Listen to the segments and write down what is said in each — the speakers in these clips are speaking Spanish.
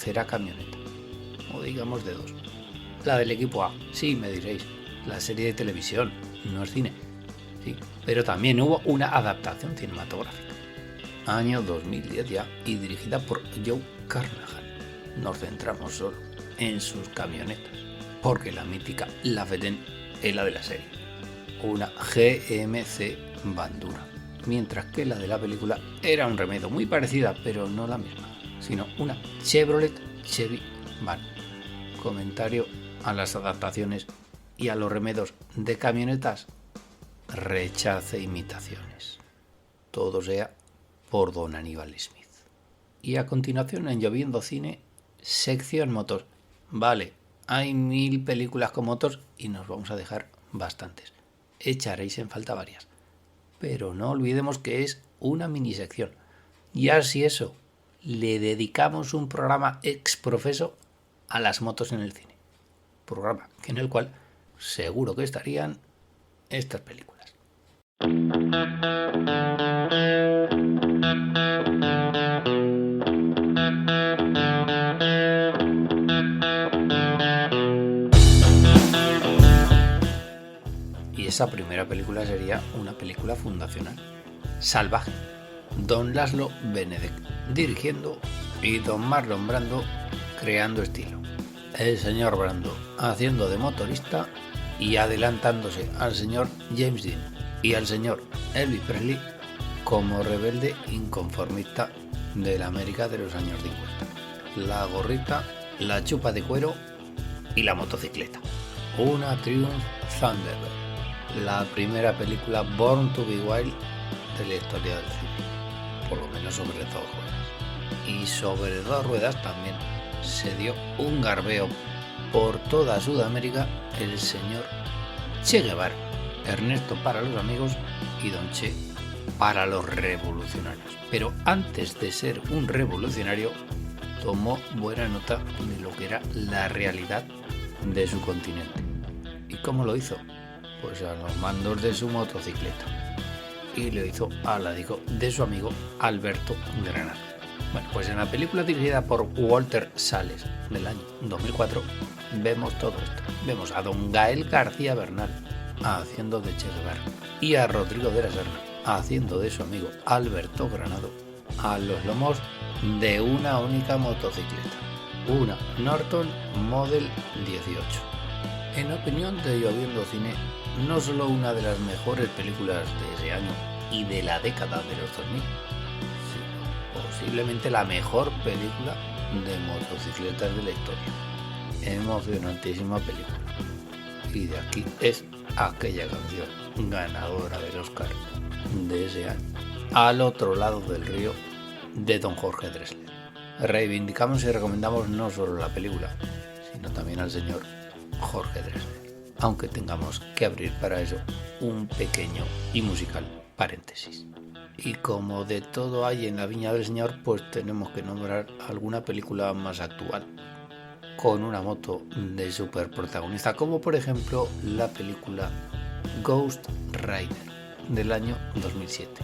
tercera camioneta, o digamos de dos. La del equipo A, sí, me diréis, la serie de televisión, no es cine, sí, pero también hubo una adaptación cinematográfica, año 2010 ya, y dirigida por Joe Carnahan. Nos centramos solo en sus camionetas, porque la mítica Lafayette es la de la serie, una GMC Bandura, mientras que la de la película era un remedio muy parecida, pero no la misma, sino una Chevrolet Chevy Van. Comentario a las adaptaciones y a los remedios de camionetas: rechace imitaciones. Todo sea por don Aníbal Smith. Y a continuación, en Lloviendo Cine, sección motos. Vale, hay 1000 películas con motos y nos vamos a dejar bastantes. Echaréis en falta varias. Pero no olvidemos que es una minisección. Y así eso, le dedicamos un programa exprofeso a las motos en el cine. Programa en el cual seguro que estarían estas películas. Y esa primera película sería una película fundacional, Salvaje, don Laszlo Benedek dirigiendo y don Marlon Brando creando estilo. El señor Brando haciendo de motorista y adelantándose al señor James Dean y al señor Elvis Presley como rebelde inconformista de la América de los años 50. La gorrita, la chupa de cuero y la motocicleta. Una Triumph Thunderbird, la primera película Born to be Wild de la historia del cine, por lo menos sobre 2 ruedas. Y sobre 2 ruedas también se dio un garbeo por toda Sudamérica el señor Che Guevara, Ernesto para los amigos y don Che para los revolucionarios. Pero antes de ser un revolucionario, tomó buena nota de lo que era la realidad de su continente. ¿Y cómo lo hizo? Pues a los mandos de su motocicleta. Y lo hizo al lado de su amigo Alberto Granado. Bueno, pues en la película dirigida por Walter Salles del año 2004 vemos todo esto. Vemos a don Gael García Bernal haciendo de Che Guevara y a Rodrigo de la Serna haciendo de su amigo Alberto Granado a los lomos de una única motocicleta, una Norton Model 18. En opinión de Lloviendo Cine, no solo una de las mejores películas de ese año y de la década de los 2000, sino posiblemente la mejor película de motocicletas de la historia. Emocionantísima película. Y de aquí es aquella canción ganadora del Oscar de ese año, Al otro lado del río, de don Jorge Drexler. Reivindicamos y recomendamos no solo la película, sino también al señor Jorge Drexler, aunque tengamos que abrir para eso un pequeño y musical paréntesis. Y como de todo hay en la viña del señor, pues tenemos que nombrar alguna película más actual con una moto de super protagonista, como por ejemplo la película Ghost Rider del año 2007,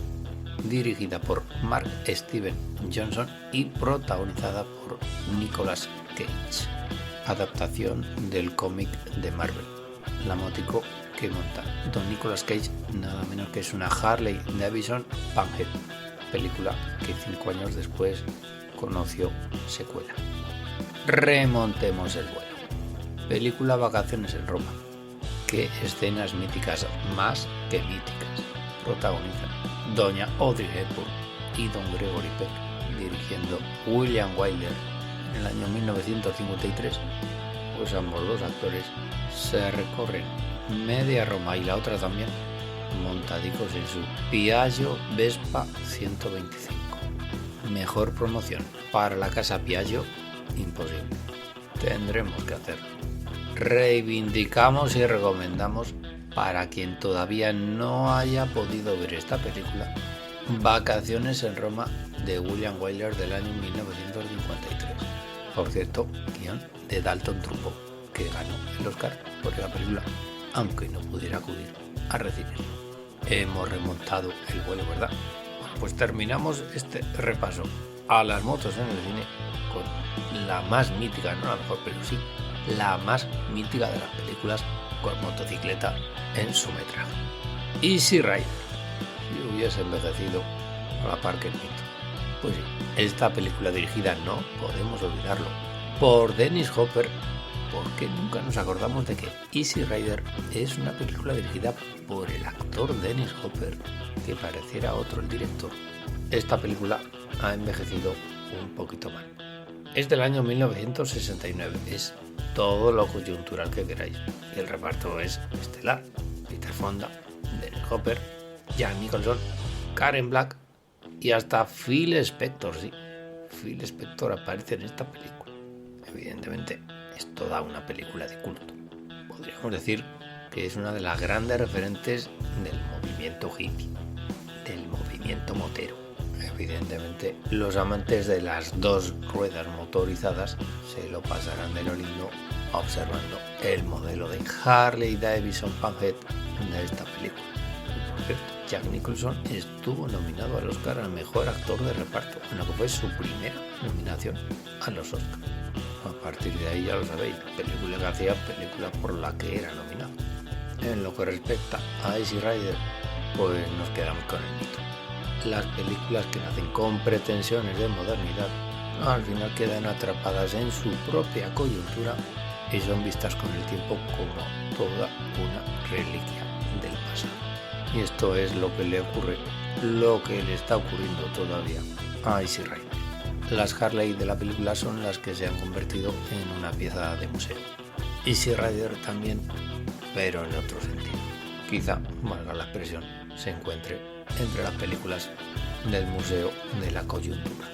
dirigida por Mark Steven Johnson y protagonizada por Nicolas Cage, adaptación del cómic de Marvel. La motico que monta don Nicolas Cage nada menos que es una Harley Davidson Panhead, película que 5 años después conoció secuela. Remontemos el vuelo. Película Vacaciones en Roma. Qué escenas míticas, más que míticas, protagonizan doña Audrey Hepburn y don Gregory Peck, dirigiendo William Wyler en el año 1953. Pues ambos dos actores se recorren media Roma y la otra también, montadicos en su Piaggio Vespa 125. Mejor promoción para la casa Piaggio imposible. Tendremos que hacerlo. Reivindicamos y recomendamos, para quien todavía no haya podido ver esta película, Vacaciones en Roma de William Wyler del año 1953. Por cierto, guión de Dalton Trumbo, que ganó el Oscar por la película, aunque no pudiera acudir a recibirlo. Hemos remontado el vuelo, ¿verdad? Pues terminamos este repaso a las motos en el cine con la más mítica, no la mejor, pero sí, la más mítica de las películas con motocicleta en su metraje. Easy Rider, si hubiese envejecido a la par que el mito. Pues sí, esta película dirigida, no podemos olvidarlo, por Dennis Hopper, porque nunca nos acordamos de que Easy Rider es una película dirigida por el actor Dennis Hopper, que pareciera otro el director. Esta película ha envejecido un poquito mal. Es del año 1969, es todo lo coyuntural que queráis. Y el reparto es estelar: Peter Fonda, Dennis Hopper, Jack Nicholson, Karen Black y hasta Phil Spector. Sí, Phil Spector aparece en esta película. Evidentemente es toda una película de culto. Podríamos decir que es una de las grandes referentes del movimiento hippie, del movimiento motero. Evidentemente los amantes de las dos ruedas motorizadas se lo pasarán de lo lindo observando el modelo de Harley Davidson Panhead de esta película. Por cierto, Jack Nicholson estuvo nominado al Oscar al mejor actor de reparto, en lo que fue su primera nominación a los Oscars. A partir de ahí ya lo sabéis, película que hacía, película por la que era nominado. En lo que respecta a Easy Rider, pues nos quedamos con el mito. Las películas que nacen con pretensiones de modernidad al final quedan atrapadas en su propia coyuntura y son vistas con el tiempo como toda una reliquia del pasado. Y esto es lo que le ocurre, lo que le está ocurriendo todavía a Easy Rider. Las Harley de la película son las que se han convertido en una pieza de museo. Easy Rider también, pero en otro sentido. Quizá, valga la expresión, se encuentre entre las películas del museo de la coyuntura.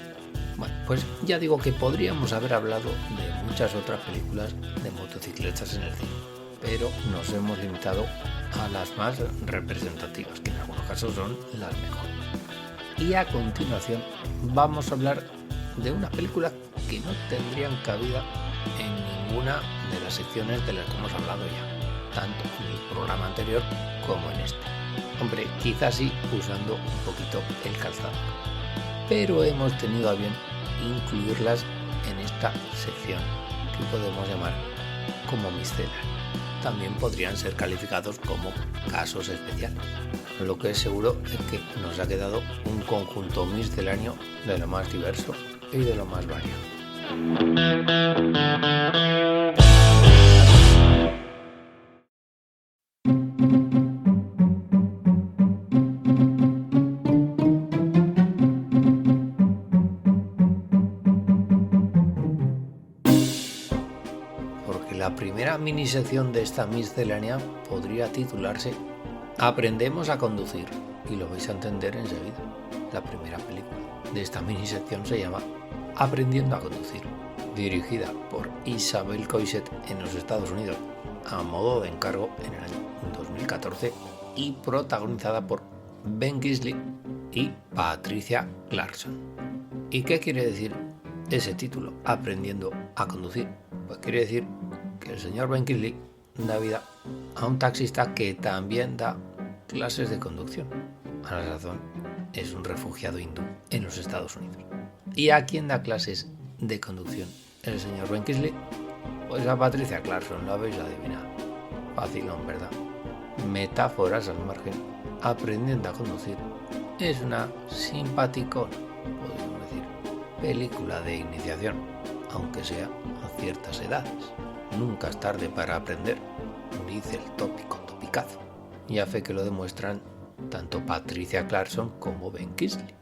Bueno, pues ya digo que podríamos haber hablado de muchas otras películas de motocicletas en el cine, pero nos hemos limitado a las más representativas, que en algunos casos son las mejores. Y a continuación vamos a hablar de una película que no tendrían cabida en ninguna de las secciones de las que hemos hablado ya, tanto en el programa anterior como en este. Hombre, quizás sí usando un poquito el calzado, pero hemos tenido a bien incluirlas en esta sección que podemos llamar como miscelánea. También podrían ser calificados como casos especiales. Lo que es seguro es que nos ha quedado un conjunto misceláneo de lo más diverso y de lo más variado. Porque la primera minisección de esta miscelánea podría titularse Aprendemos a conducir, y lo vais a entender enseguida. La primera película de esta minisección se llama Aprendiendo a conducir, dirigida por Isabel Coixet en los Estados Unidos a modo de encargo en el año 2014 y protagonizada por Ben Kingsley y Patricia Clarkson. ¿Y qué quiere decir ese título, Aprendiendo a conducir? Pues quiere decir que el señor Ben Kingsley da vida a un taxista que también da clases de conducción. A la razón, es un refugiado hindú en los Estados Unidos. ¿Y a quién da clases de conducción el señor Ben Kingsley? Pues a Patricia Clarkson, lo habéis adivinado. Facilón, ¿verdad? Metáforas al margen, Aprendiendo a conducir es una simpaticona, podríamos decir, película de iniciación, aunque sea a ciertas edades. Nunca es tarde para aprender, dice el topicazo, y a fe que lo demuestran tanto Patricia Clarkson como Ben Kingsley.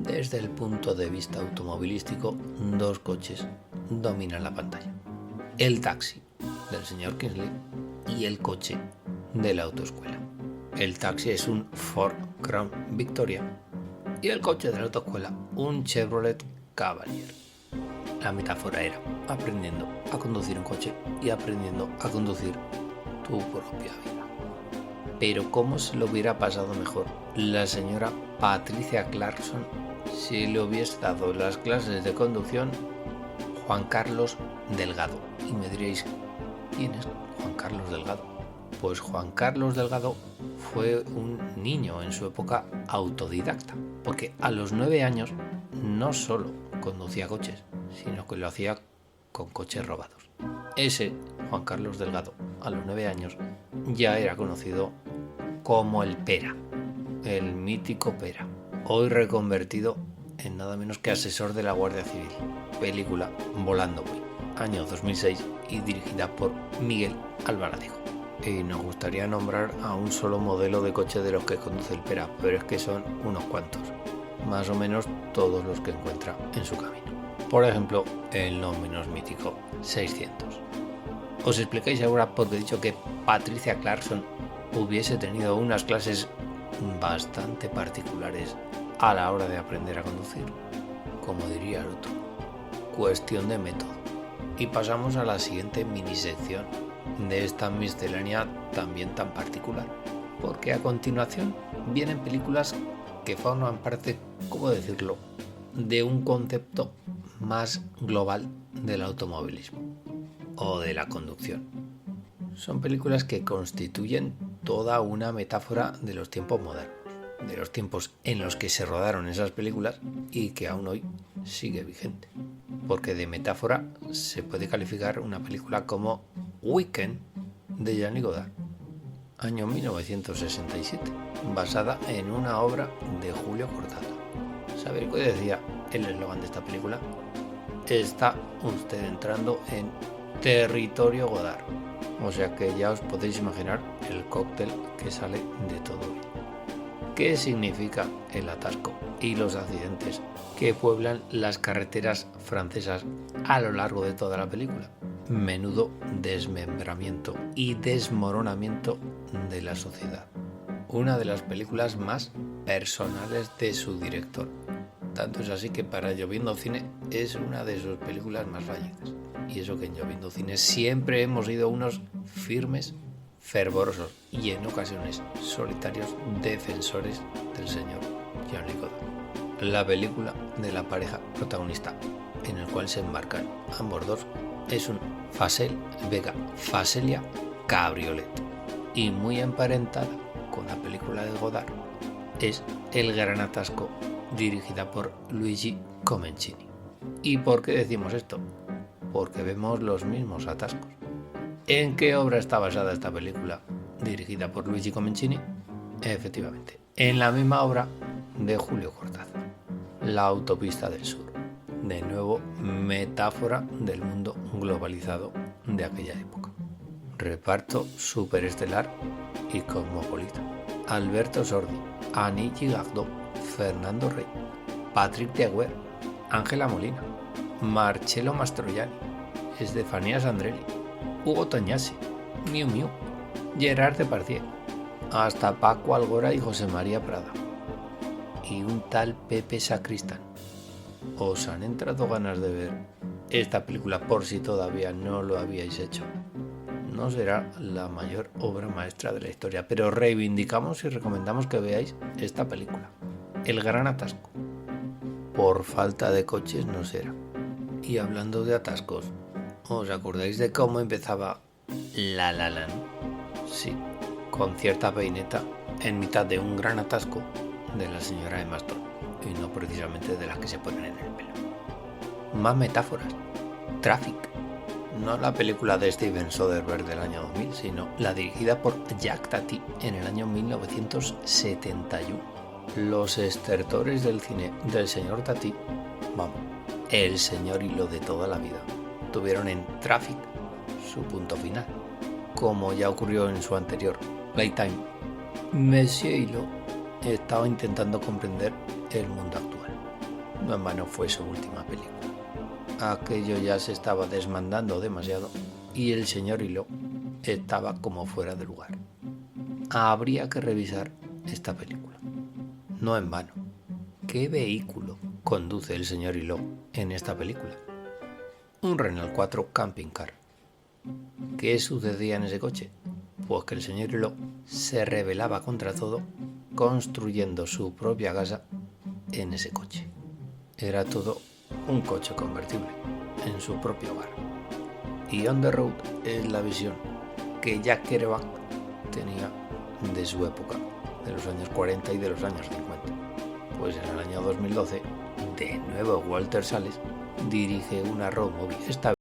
Desde el punto de vista automovilístico, dos coches dominan la pantalla: el taxi del señor Kingsley y el coche de la autoescuela. El taxi es un Ford Crown Victoria y el coche de la autoescuela un Chevrolet Cavalier. La metáfora era aprendiendo a conducir un coche y aprendiendo a conducir tu propia vida. Pero ¿cómo se lo hubiera pasado mejor la señora Patricia Clarkson si le hubiese dado las clases de conducción Juan Carlos Delgado? Y me diréis, ¿quién es Juan Carlos Delgado? Pues Juan Carlos Delgado fue un niño en su época autodidacta, porque a los 9 años no solo conducía coches, sino que lo hacía con coches robados. Ese, Juan Carlos Delgado, a los 9 años, ya era conocido como el Pera, el mítico Pera, hoy reconvertido en nada menos que asesor de la Guardia Civil. Película Volando Voy, año 2006 y dirigida por Miguel Alvaradijo. Y nos gustaría nombrar a un solo modelo de coche de los que conduce el Pera, pero es que son unos cuantos, más o menos todos los que encuentra en su camino. Por ejemplo, el no menos mítico 600. Os explicáis ahora porque he dicho que Patricia Clarkson hubiese tenido unas clases bastante particulares a la hora de aprender a conducir. Como diría el otro, cuestión de método. Y pasamos a la siguiente minisección de esta miscelánea también tan particular, porque a continuación vienen películas que forman parte, ¿cómo decirlo?, de un concepto más global del automovilismo o de la conducción. Son películas que constituyen toda una metáfora de los tiempos modernos, de los tiempos en los que se rodaron esas películas y que aún hoy sigue vigente. Porque de metáfora se puede calificar una película como Weekend de Jean Godard, año 1967, basada en una obra de Julio Cortázar. ¿Sabéis qué decía el eslogan de esta película? Está usted entrando en territorio Godard. O sea que ya os podéis imaginar el cóctel que sale de todo ello. ¿Qué significa el atasco y los accidentes que pueblan las carreteras francesas a lo largo de toda la película? Menudo desmembramiento y desmoronamiento de la sociedad. Una de las películas más personales de su director. Tanto es así que para Lloviendo Cine es una de sus películas más fallidas. Y eso que en Lloviendo Cine siempre hemos sido unos firmes, fervorosos y en ocasiones solitarios defensores del señor Jean-Luc Godard. La película de la pareja protagonista en el cual se embarcan ambos dos es un Facel Vega Facelia Cabriolet, y muy emparentada con la película de Godard es El Gran Atasco, dirigida por Luigi Comencini. ¿Y por qué decimos esto? Porque vemos los mismos atascos. ¿En qué obra está basada esta película dirigida por Luigi Comencini? Efectivamente, en la misma obra de Julio Cortázar, La Autopista del Sur. De nuevo, metáfora del mundo globalizado de aquella época. Reparto superestelar y cosmopolita. Alberto Sordi, Annie Girardot, Fernando Rey, Patrick Deguer, Ángela Molina, Marcello Mastroianni, Estefanía Sandrelli, Hugo Tognazzi, Miu Miu, Gerard Depardieu, hasta Paco Algora y José María Prada, y un tal Pepe Sacristán. ¿Os han entrado ganas de ver esta película por si todavía no lo habíais hecho? No será la mayor obra maestra de la historia, pero reivindicamos y recomendamos que veáis esta película, El Gran Atasco. Por falta de coches no será. Y hablando de atascos, ¿os acordáis de cómo empezaba La La Land? Sí, con cierta peineta en mitad de un gran atasco de la señora Emma Stone, y no precisamente de las que se ponen en el pelo. Más metáforas. Traffic. No la película de Steven Soderbergh del año 2000, sino la dirigida por Jacques Tati en el año 1971. Los estertores del cine del señor Tati, vamos, el señor Hilo de toda la vida, tuvieron en Traffic su punto final. Como ya ocurrió en su anterior Playtime, Monsieur Hilo estaba intentando comprender el mundo actual. No en vano fue su última película. Aquello ya se estaba desmandando demasiado y el señor Hilo estaba como fuera de lugar. Habría que revisar esta película. No en vano. ¿Qué vehículo conduce el señor Hilo en esta película? Un Renault 4 Camping Car. ¿Qué sucedía en ese coche? Pues que el señor Hilo se rebelaba contra todo construyendo su propia casa en ese coche. Era todo un coche convertible en su propio hogar. Y On the Road es la visión que Jack Kerouac tenía de su época, de los años 40 y de los años 50. Pues en el año 2012, de nuevo Walter Salles dirige una road movie. Esta